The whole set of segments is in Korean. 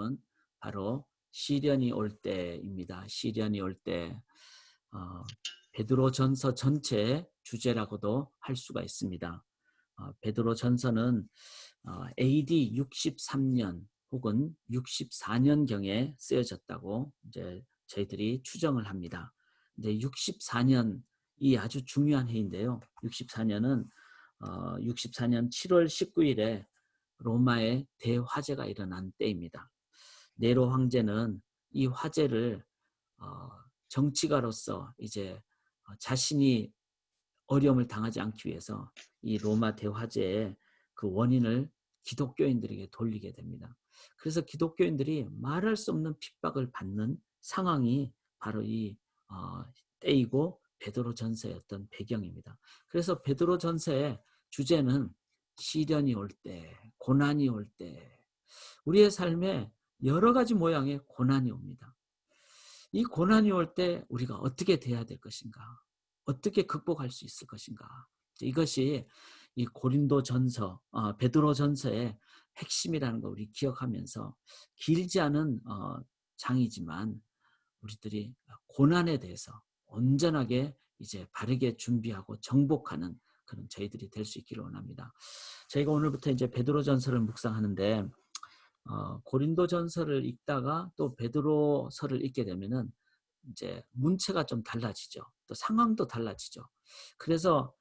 말씀은 바로 시련이 올 때입니다. 시련이 올 때. 베드로전서 전체의 주제라고도 할 수가 있습니다. 베드로전서는 AD 63년 혹은 64년경에 쓰여졌다고 이제 저희들이 추정을 합니다. 근데 64년이 아주 중요한 해인데요. 64년은 64년 7월 19일에 로마의 대화재가 일어난 때입니다. 네로 황제는 이 화재를 어, 정치가로서 이제 자신이 어려움을 당하지 않기 위해서 이 로마 대화재의 그 원인을 기독교인들에게 돌리게 됩니다. 그래서 기독교인들이 말할 수 없는 핍박을 받는 상황이 바로 이 때이고 베드로전서의 어떤 배경입니다. 그래서 베드로전서의 주제는 시련이 올 때, 고난이 올 때, 우리의 삶에 여러 가지 모양의 고난이 옵니다. 이 고난이 올 때 우리가 어떻게 돼야 될 것인가? 어떻게 극복할 수 있을 것인가? 이것이 이 고린도전서, 베드로전서의 핵심이라는 걸 우리 기억하면서 길지 않은 장이지만 우리들이 고난에 대해서 온전하게 이제 바르게 준비하고 정복하는 그런 저희들이 될 수 있기를 원합니다. 저희가 오늘부터 이제 베드로전서를 묵상하는데 고린도전서를 읽다가 또 베드로서를 읽게 되면은 이제 문체가 좀 달라지죠. 또 상황도 달라지죠. 그래서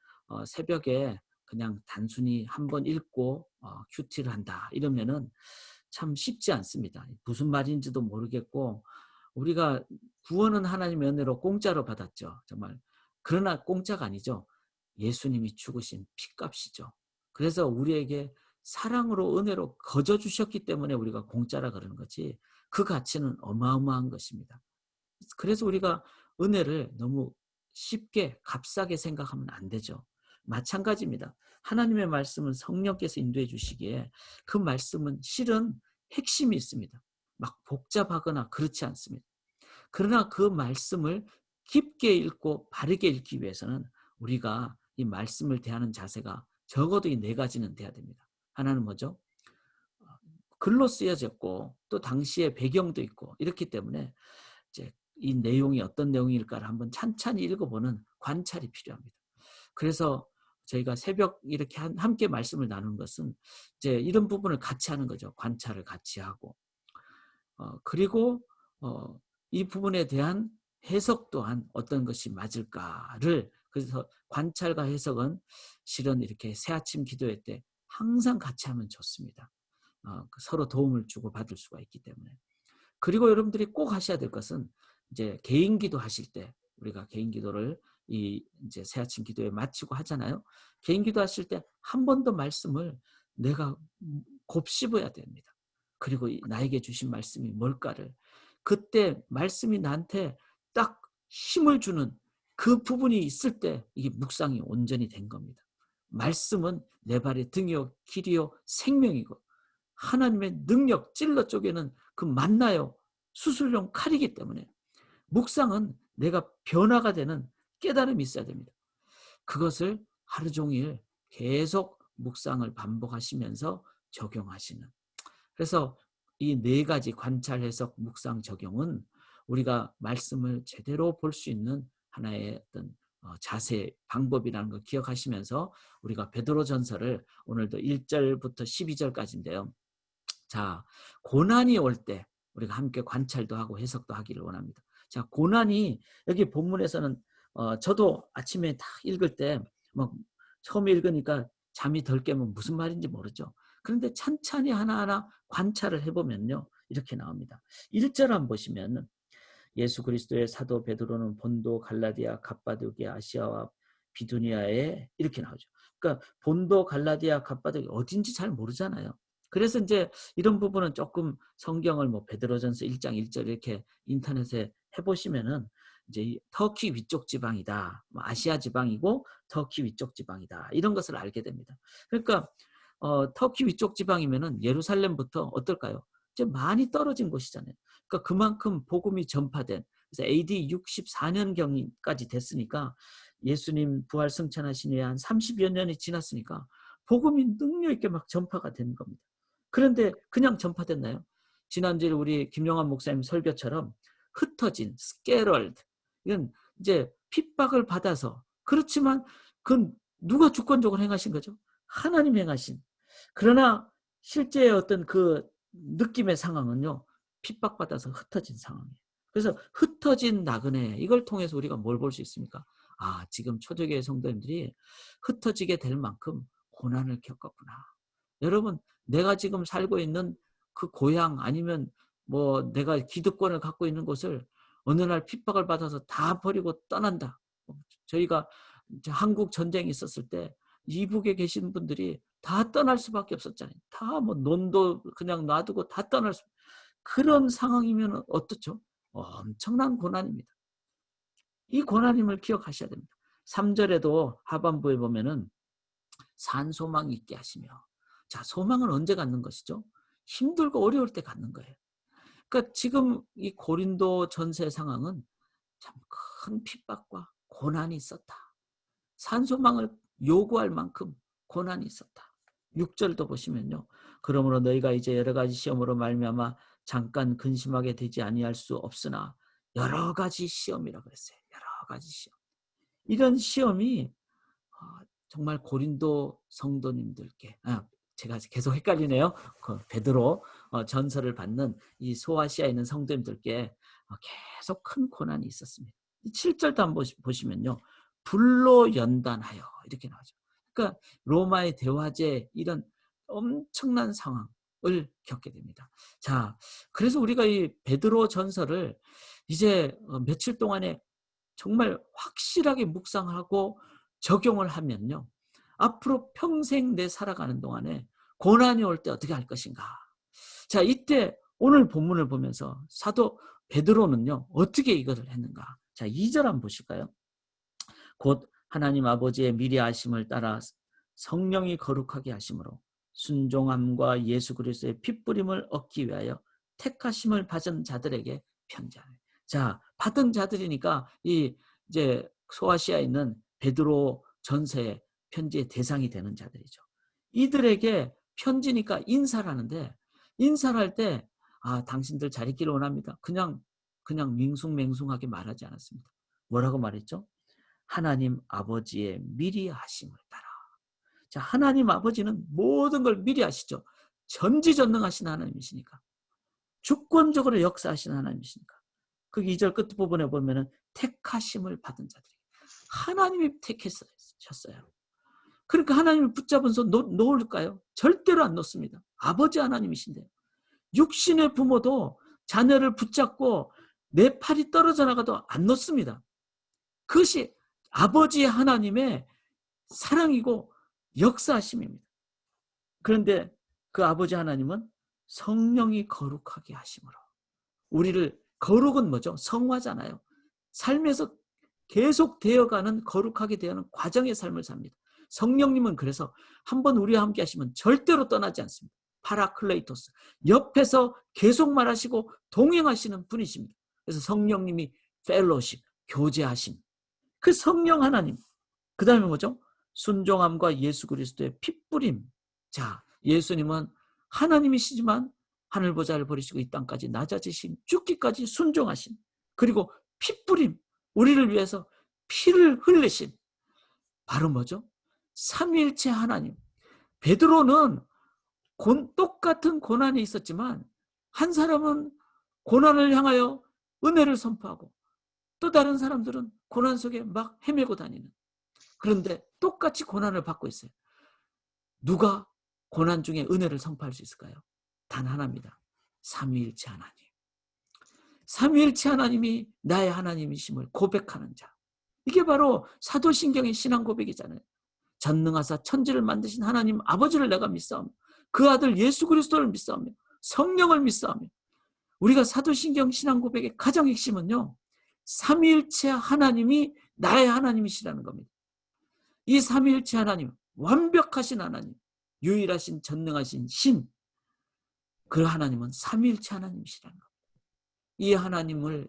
새벽에 그냥 단순히 한번 읽고 큐티를 한다 이러면은 참 쉽지 않습니다. 무슨 말인지도 모르겠고 우리가 구원은 하나님의 은혜로 공짜로 받았죠. 정말. 그러나 공짜가 아니죠. 예수님이 죽으신 핏값이죠. 그래서 우리에게 사랑으로 은혜로 거저 주셨기 때문에 우리가 공짜라 그러는 거지 그 가치는 어마어마한 것입니다. 그래서 우리가 은혜를 너무 쉽게 값싸게 생각하면 안 되죠. 마찬가지입니다. 하나님의 말씀은 성령께서 인도해 주시기에 그 말씀은 실은 핵심이 있습니다. 막 복잡하거나 그렇지 않습니다. 그러나 그 말씀을 깊게 읽고 바르게 읽기 위해서는 우리가 이 말씀을 대하는 자세가 적어도 이 네 가지는 돼야 됩니다. 하나는 뭐죠? 글로 쓰여졌고 또 당시의 배경도 있고 이렇기 때문에 이제 이 내용이 어떤 내용일까를 한번 찬찬히 읽어보는 관찰이 필요합니다. 그래서 저희가 새벽 이렇게 함께 말씀을 나누는 것은 이제 이런 부분을 같이 하는 거죠. 관찰을 같이 하고 그리고 이 부분에 대한 해석 또한 어떤 것이 맞을까를 그래서 관찰과 해석은 실은 이렇게 새아침 기도회 때 항상 같이 하면 좋습니다. 서로 도움을 주고 받을 수가 있기 때문에. 그리고 여러분들이 꼭 하셔야 될 것은 이제 개인 기도 하실 때 우리가 개인 기도를 이 이제 새아침 기도에 마치고 하잖아요. 개인 기도 하실 때 한 번 더 말씀을 내가 곱씹어야 됩니다. 그리고 나에게 주신 말씀이 뭘까를 그때 말씀이 나한테 딱 힘을 주는 그 부분이 있을 때 이게 묵상이 온전히 된 겁니다. 말씀은 내 발의 등이요 길이요 생명이고 하나님의 능력 찔러 쪼개는 그 만나요 수술용 칼이기 때문에 묵상은 내가 변화가 되는 깨달음이 있어야 됩니다. 그것을 하루 종일 계속 묵상을 반복하시면서 적용하시는. 그래서 이 네 가지 관찰, 해석, 묵상, 적용은 우리가 말씀을 제대로 볼 수 있는 하나의 어떤 자세, 방법이라는 걸 기억하시면서 우리가 베드로전서를 오늘도 1절부터 12절까지인데요. 자, 고난이 올 때 우리가 함께 관찰도 하고 해석도 하기를 원합니다. 자, 고난이 여기 본문에서는 저도 아침에 다 읽을 때 막 처음 읽으니까 잠이 덜 깨면 무슨 말인지 모르죠. 그런데 찬찬히 하나하나 관찰을 해보면요. 이렇게 나옵니다. 1절 한번 보시면 예수 그리스도의 사도 베드로는 본도, 갈라디아, 갑바도기아, 아시아와 비두니아에 이렇게 나오죠. 그러니까 본도, 갈라디아, 갑바도기아 어딘지 잘 모르잖아요. 그래서 이제 이런 부분은 조금 성경을 뭐 베드로전서 1장 1절 이렇게 인터넷에 해보시면은 이제 터키 위쪽 지방이다, 아시아 지방이고 터키 위쪽 지방이다 이런 것을 알게 됩니다. 그러니까 터키 위쪽 지방이면은 예루살렘부터 어떨까요? 이제 많이 떨어진 곳이잖아요. 그러니까 그만큼 복음이 전파된 그래서 AD 64년경까지 됐으니까 예수님 부활 승천하신 후에 한 30여 년이 지났으니까 복음이 능력 있게 막 전파가 된 겁니다. 그런데 그냥 전파됐나요? 지난주에 우리 김영환 목사님 설교처럼 흩어진 스케럴드, 이건 이제 핍박을 받아서, 그렇지만 그건 누가 주권적으로 행하신 거죠? 하나님 행하신. 그러나 실제의 어떤 그 느낌의 상황은요, 핍박받아서 흩어진 상황이에요. 그래서 흩어진 나그네, 이걸 통해서 우리가 뭘 볼 수 있습니까? 아, 지금 초대교회 성도님들이 흩어지게 될 만큼 고난을 겪었구나. 여러분, 내가 지금 살고 있는 그 고향, 아니면 뭐 내가 기득권을 갖고 있는 곳을 어느 날 핍박을 받아서 다 버리고 떠난다. 저희가 한국 전쟁이 있었을 때 이북에 계신 분들이 다 떠날 수밖에 없었잖아요. 다 뭐 논도 그냥 놔두고 다 떠날 수. 그런 상황이면 어떻죠? 엄청난 고난입니다. 이 고난임을 기억하셔야 됩니다. 3절에도 하반부에 보면은 산 소망 있게 하시며. 자, 소망은 언제 갖는 것이죠? 힘들고 어려울 때 갖는 거예요. 그러니까 지금 이 고린도 전세 상황은 참 큰 핍박과 고난이 있었다. 산 소망을 요구할 만큼 고난이 있었다. 6절도 보시면요. 그러므로 너희가 이제 여러 가지 시험으로 말미암아 잠깐 근심하게 되지 아니할 수 없으나 여러 가지 시험이라고 그랬어요. 여러 가지 시험. 이런 시험이 정말 고린도 성도님들께, 제가 계속 헷갈리네요. 그 베드로 전서를 받는 이 소아시아에 있는 성도님들께 계속 큰 고난이 있었습니다. 7절도 한번 보시면요. 불로 연단하여, 이렇게 나오죠. 그러니까 로마의 대화제, 이런 엄청난 상황을 겪게 됩니다. 자, 그래서 우리가 이 베드로 전서를 이제 며칠 동안에 정말 확실하게 묵상하고 적용을 하면요, 앞으로 평생 내 살아가는 동안에 고난이 올 때 어떻게 할 것인가. 자, 이때 오늘 본문을 보면서 사도 베드로는요, 어떻게 이것을 했는가. 자, 2절 한번 보실까요? 곧 하나님 아버지의 미리 아심을 따라 성령이 거룩하게 하심으로 순종함과 예수 그리스도의 핏부림을 얻기 위하여 택하심을 받은 자들에게 편지하네. 자, 받은 자들이니까 이 이제 소아시아에 있는 베드로 전서의 편지의 대상이 되는 자들이죠. 이들에게 편지니까 인사를 하는데, 인사를 할 때 당신들 잘 있기를 원합니다. 그냥 밍숭맹숭하게 말하지 않았습니다. 뭐라고 말했죠? 하나님 아버지의 미리 하심을 따라. 자, 하나님 아버지는 모든 걸 미리 하시죠. 전지전능하신 하나님이시니까. 주권적으로 역사하신 하나님이시니까. 그 2절 끝부분에 보면은 택하심을 받은 자들이. 하나님이 택하셨어요. 그러니까 하나님을 붙잡은 손 놓을까요? 절대로 안 놓습니다. 아버지 하나님이신데. 육신의 부모도 자녀를 붙잡고 내 팔이 떨어져 나가도 안 놓습니다. 그것이 아버지 하나님의 사랑이고 역사하심입니다. 그런데 그 아버지 하나님은 성령이 거룩하게 하심으로, 우리를, 거룩은 뭐죠? 성화잖아요. 삶에서 계속 되어가는, 거룩하게 되어가는 과정의 삶을 삽니다. 성령님은 그래서 한번 우리와 함께 하시면 절대로 떠나지 않습니다. 파라클레이토스, 옆에서 계속 말하시고 동행하시는 분이십니다. 그래서 성령님이 펠로십, 교제하심, 그 성령 하나님. 그 다음에 뭐죠? 순종함과 예수 그리스도의 핏부림. 자, 예수님은 하나님이시지만 하늘 보좌를 버리시고 이 땅까지 낮아지신, 죽기까지 순종하신, 그리고 핏부림, 우리를 위해서 피를 흘리신, 바로 뭐죠? 삼위일체 하나님. 베드로는 똑같은 고난이 있었지만 한 사람은 고난을 향하여 은혜를 선포하고 또 다른 사람들은 고난 속에 막 헤매고 다니는, 그런데 똑같이 고난을 받고 있어요. 누가 고난 중에 은혜를 선포할 수 있을까요? 단 하나입니다. 삼위일체 하나님. 삼위일체 하나님이 나의 하나님이심을 고백하는 자. 이게 바로 사도신경의 신앙 고백이잖아요. 전능하사 천지를 만드신 하나님 아버지를 내가 믿사오며 그 아들 예수 그리스도를 믿사오며 성령을 믿사오며. 우리가 사도신경 신앙 고백의 가장 핵심은요, 삼위일체 하나님이 나의 하나님이시라는 겁니다. 이 삼위일체 하나님, 완벽하신 하나님, 유일하신 전능하신 신, 그 하나님은 삼위일체 하나님이시라는 겁니다. 이 하나님을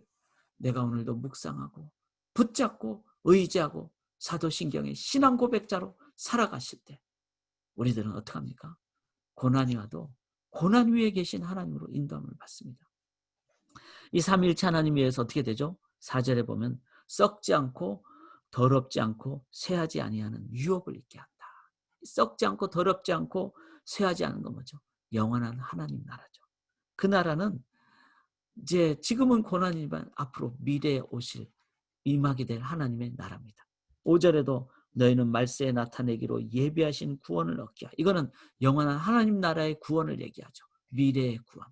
내가 오늘도 묵상하고 붙잡고 의지하고 사도신경의 신앙 고백자로 살아가실 때 우리들은 어떡합니까? 고난이 와도 고난 위에 계신 하나님으로 인도함을 받습니다. 이 삼위일체 하나님 위에서 어떻게 되죠? 4절에 보면 썩지 않고 더럽지 않고 쇠하지 아니하는 유업을 있게 한다. 썩지 않고 더럽지 않고 쇠하지 않은 건 뭐죠? 영원한 하나님 나라죠. 그 나라는 이제 지금은 고난이지만 앞으로 미래에 오실 임하게 될 하나님의 나라입니다. 5절에도 너희는 말세에 나타내기로 예비하신 구원을 얻게 하라. 이거는 영원한 하나님 나라의 구원을 얘기하죠. 미래의 구원.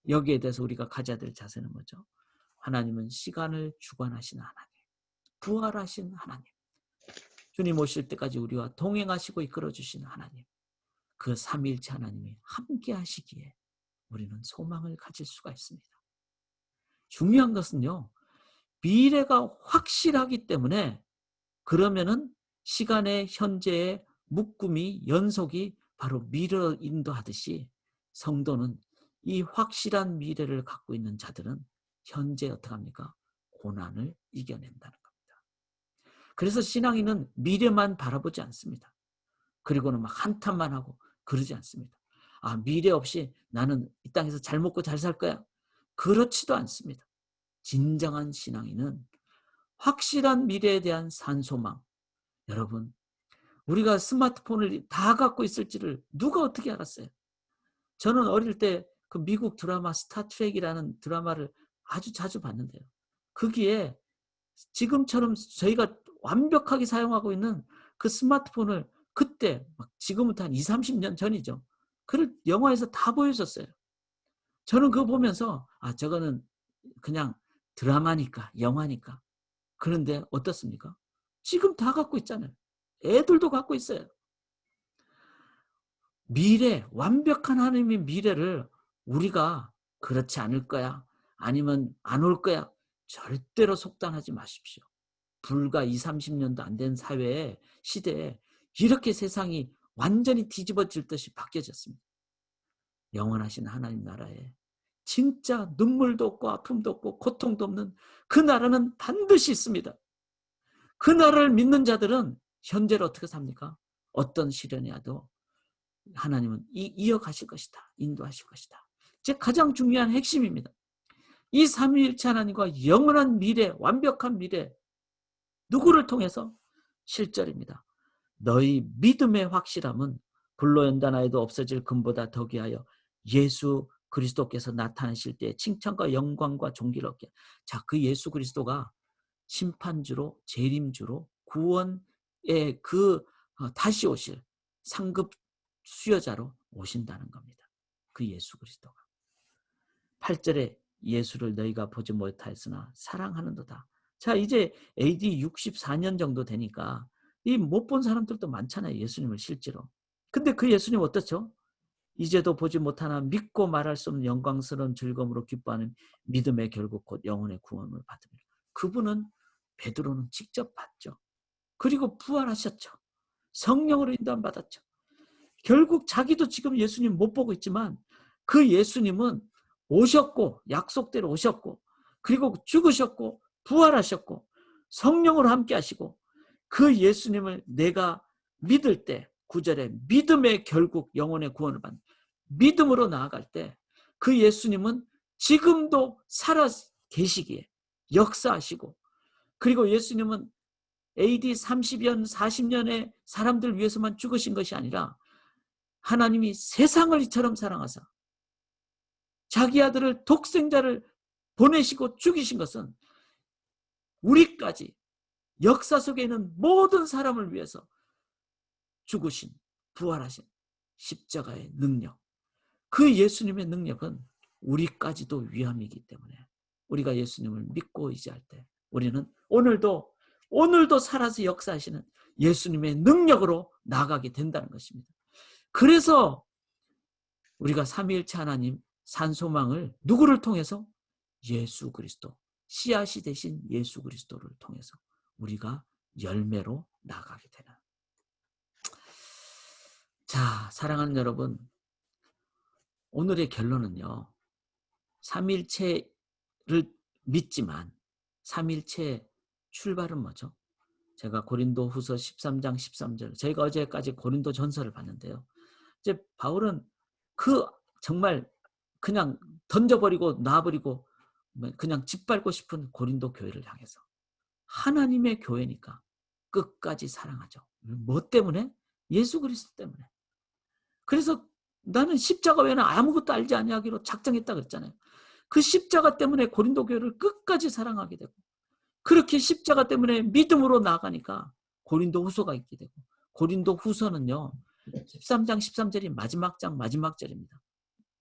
여기에 대해서 우리가 가져야 될 자세는 뭐죠? 하나님은 시간을 주관하시는 하나님, 부활하신 하나님, 주님 오실 때까지 우리와 동행하시고 이끌어주시는 하나님, 그 삼위일체 하나님이 함께 하시기에 우리는 소망을 가질 수가 있습니다. 중요한 것은요, 미래가 확실하기 때문에 그러면은 시간의 현재의 묶음이 연속이 바로 미래로 인도하듯이 성도는 이 확실한 미래를 갖고 있는 자들은 현재 어떻게 합니까? 고난을 이겨낸다는 겁니다. 그래서 신앙인은 미래만 바라보지 않습니다. 그리고는 막 한탄만 하고 그러지 않습니다. 아, 미래 없이 나는 이 땅에서 잘 먹고 잘 살 거야. 그렇지도 않습니다. 진정한 신앙인은 확실한 미래에 대한 산소망. 여러분, 우리가 스마트폰을 다 갖고 있을지를 누가 어떻게 알았어요? 저는 어릴 때 그 미국 드라마 스타트랙이라는 드라마를 아주 자주 봤는데요. 거기에 지금처럼 저희가 완벽하게 사용하고 있는 그 스마트폰을 그때 지금부터 한 20, 30년 전이죠. 그걸 영화에서 다 보여줬어요. 저는 그거 보면서 아, 저거는 그냥 드라마니까, 영화니까. 그런데 어떻습니까? 지금 다 갖고 있잖아요. 애들도 갖고 있어요. 미래, 완벽한 하나님의 미래를 우리가 그렇지 않을 거야, 아니면 안 올 거야, 절대로 속단하지 마십시오. 불과 20, 30년도 안 된 사회에, 시대에 이렇게 세상이 완전히 뒤집어질 듯이 바뀌어졌습니다. 영원하신 하나님 나라에 진짜 눈물도 없고 아픔도 없고 고통도 없는 그 나라는 반드시 있습니다. 그 나라를 믿는 자들은 현재를 어떻게 삽니까? 어떤 시련이 와도 하나님은 이어가실 것이다. 인도하실 것이다. 제 가장 중요한 핵심입니다. 이 삼위일체 하나님과 영원한 미래, 완벽한 미래, 누구를 통해서? 7절입니다. 너희 믿음의 확실함은 불로 연단하여도 없어질 금보다 더 귀하여 예수 그리스도께서 나타나실 때 칭찬과 영광과 존귀를 얻게. 자, 그 예수 그리스도가 심판주로, 재림주로, 구원의 그 다시 오실 상급 수여자로 오신다는 겁니다. 그 예수 그리스도가. 8절에 예수를 너희가 보지 못하였으나 사랑하는도다. 자, 이제 AD 64년 정도 되니까 이 못 본 사람들도 많잖아요. 예수님을 실제로. 근데 그 예수님 어떻죠? 이제도 보지 못하나 믿고 말할 수 없는 영광스러운 즐거움으로 기뻐하는 믿음의 결국 곧 영혼의 구원을 받으리라. 그분은 베드로는 직접 봤죠. 그리고 부활하셨죠. 성령으로 인도함 받았죠. 결국 자기도 지금 예수님 못 보고 있지만 그 예수님은 오셨고 약속대로 오셨고 그리고 죽으셨고 부활하셨고 성령으로 함께 하시고 그 예수님을 내가 믿을 때 9절에 믿음의 결국 영혼의 구원을 받는 믿음으로 나아갈 때 그 예수님은 지금도 살아 계시기에 역사하시고 그리고 예수님은 AD 30년 40년의 사람들 위해서만 죽으신 것이 아니라 하나님이 세상을 이처럼 사랑하사 자기 아들을 독생자를 보내시고 죽이신 것은 우리까지 역사 속에 있는 모든 사람을 위해서 죽으신 부활하신 십자가의 능력, 그 예수님의 능력은 우리까지도 위함이기 때문에 우리가 예수님을 믿고 의지할 때 우리는 오늘도 살아서 역사하시는 예수님의 능력으로 나아가게 된다는 것입니다. 그래서 우리가 삼위일체 하나님 산소망을 누구를 통해서? 예수 그리스도, 씨앗이 되신 예수 그리스도를 통해서 우리가 열매로 나아가게 되는. 자, 사랑하는 여러분, 오늘의 결론은요. 삼위일체를 믿지만 삼위일체 출발은 뭐죠? 제가 고린도후서 13장 13절, 저희가 어제까지 고린도 전서를 봤는데요. 이제 바울은 그 정말 그냥 던져버리고 놔버리고 그냥 짓밟고 싶은 고린도 교회를 향해서 하나님의 교회니까 끝까지 사랑하죠. 뭐 때문에? 예수 그리스도 때문에. 그래서 나는 십자가 외에는 아무것도 알지 아니하기로 작정했다 그랬잖아요. 그 십자가 때문에 고린도 교회를 끝까지 사랑하게 되고, 그렇게 십자가 때문에 믿음으로 나아가니까 고린도 후서가 있게 되고, 고린도 후서는요 13장 13절이 마지막 장 마지막 절입니다.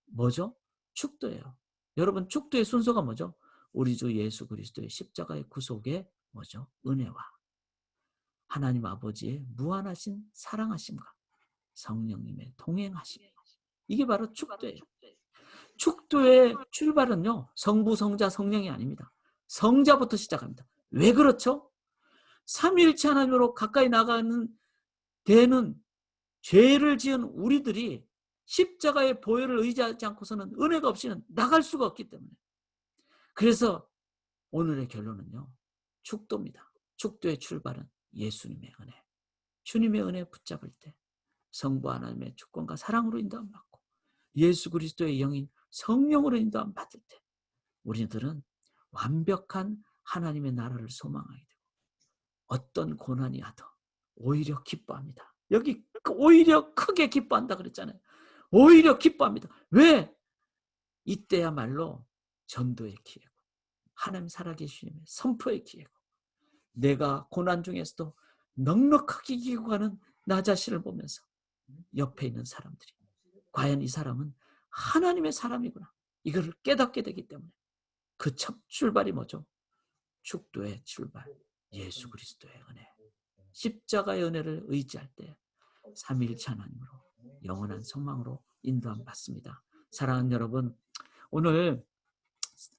뭐죠? 축도예요. 여러분, 축도의 순서가 뭐죠? 우리 주 예수 그리스도의 십자가의 구속의 뭐죠? 은혜와 하나님 아버지의 무한하신 사랑하심과 성령님의 동행하심, 이게 바로 축도예요. 축도의 출발은요 성부, 성자, 성령이 아닙니다. 성자부터 시작합니다. 왜 그렇죠? 삼위일체 하나님으로 가까이 나가는 되는 죄를 지은 우리들이 십자가의 보혈을 의지하지 않고서는 은혜가 없이는 나갈 수가 없기 때문에. 그래서 오늘의 결론은요 축도입니다. 축도의 출발은 예수님의 은혜, 주님의 은혜 붙잡을 때 성부 하나님의 주권과 사랑으로 인도함 받고 예수 그리스도의 영인 성령으로 인도함 받을 때 우리들은 완벽한 하나님의 나라를 소망하게 되고 어떤 고난이 와도 오히려 기뻐합니다. 여기 오히려 크게 기뻐한다 그랬잖아요. 오히려 기뻐합니다. 왜? 이때야말로 전도의 기회고 하나님 살아계시님의 선포의 기회고 내가 고난 중에서도 넉넉하게 이기고 가는 나 자신을 보면서 옆에 있는 사람들이 과연 이 사람은 하나님의 사람이구나, 이걸 깨닫게 되기 때문에 그 첫 출발이 뭐죠? 축도의 출발, 예수 그리스도의 은혜, 십자가의 은혜를 의지할 때 삼위일체 하나님으로 영원한 소망으로 인도함 받습니다. 사랑하는 여러분, 오늘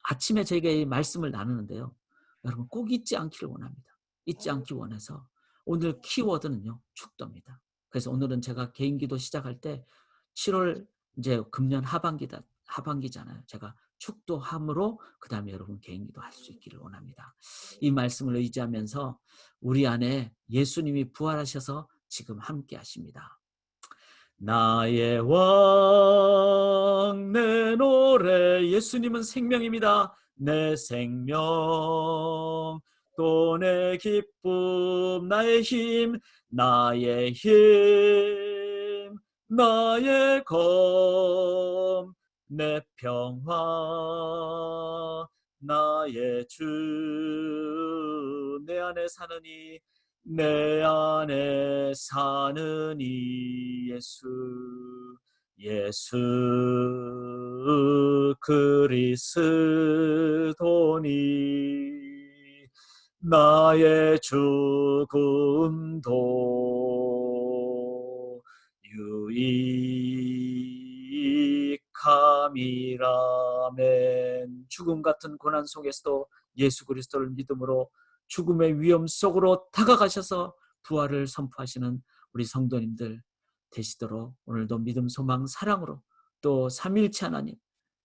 아침에 저희가 이 말씀을 나누는데요, 여러분 꼭 잊지 않기를 원합니다. 잊지 않기 원해서 오늘 키워드는요 축도입니다. 그래서 오늘은 제가 개인기도 시작할 때 7월 이제 금년 하반기잖아요. 제가 축도함으로 그 다음에 여러분 개인기도 할 수 있기를 원합니다. 이 말씀을 의지하면서 우리 안에 예수님이 부활하셔서 지금 함께 하십니다. 나의 왕 내 노래, 예수님은 생명입니다. 내 생명 또 내 기쁨, 나의 힘, 나의 힘, 나의 검, 내 평화, 나의 주, 내 안에 사느니, 내 안에 사는 이 예수, 예수 그리스도니 나의 죽음도 유익함이라멘. 죽음 같은 고난 속에서도 예수 그리스도를 믿음으로 죽음의 위험 속으로 다가가셔서 부활을 선포하시는 우리 성도님들 되시도록 오늘도 믿음, 소망, 사랑으로 또 삼위일체 하나님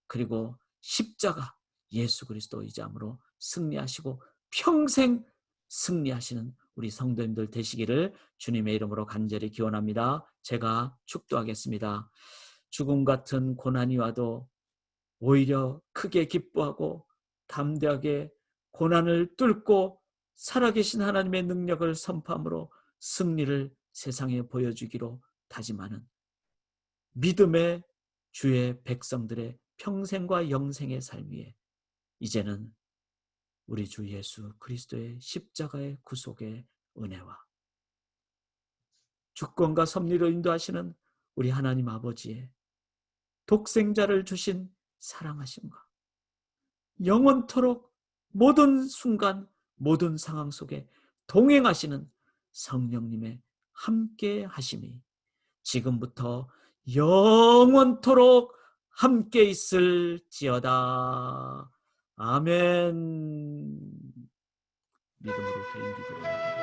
그리고 십자가 예수 그리스도 의지함으로 승리하시고 평생 승리하시는 우리 성도님들 되시기를 주님의 이름으로 간절히 기원합니다. 제가 축도하겠습니다. 죽음 같은 고난이 와도 오히려 크게 기뻐하고 담대하게 고난을 뚫고 살아계신 하나님의 능력을 선포함으로 승리를 세상에 보여주기로 다짐하는 믿음의 주의 백성들의 평생과 영생의 삶 위에 이제는 우리 주 예수 그리스도의 십자가의 구속의 은혜와 주권과 섭리로 인도하시는 우리 하나님 아버지의 독생자를 주신 사랑하심과 영원토록 모든 순간 모든 상황 속에 동행하시는 성령님의 함께 하심이 지금부터 영원토록 함께 있을지어다. 아멘. 믿음으로 개인 기도를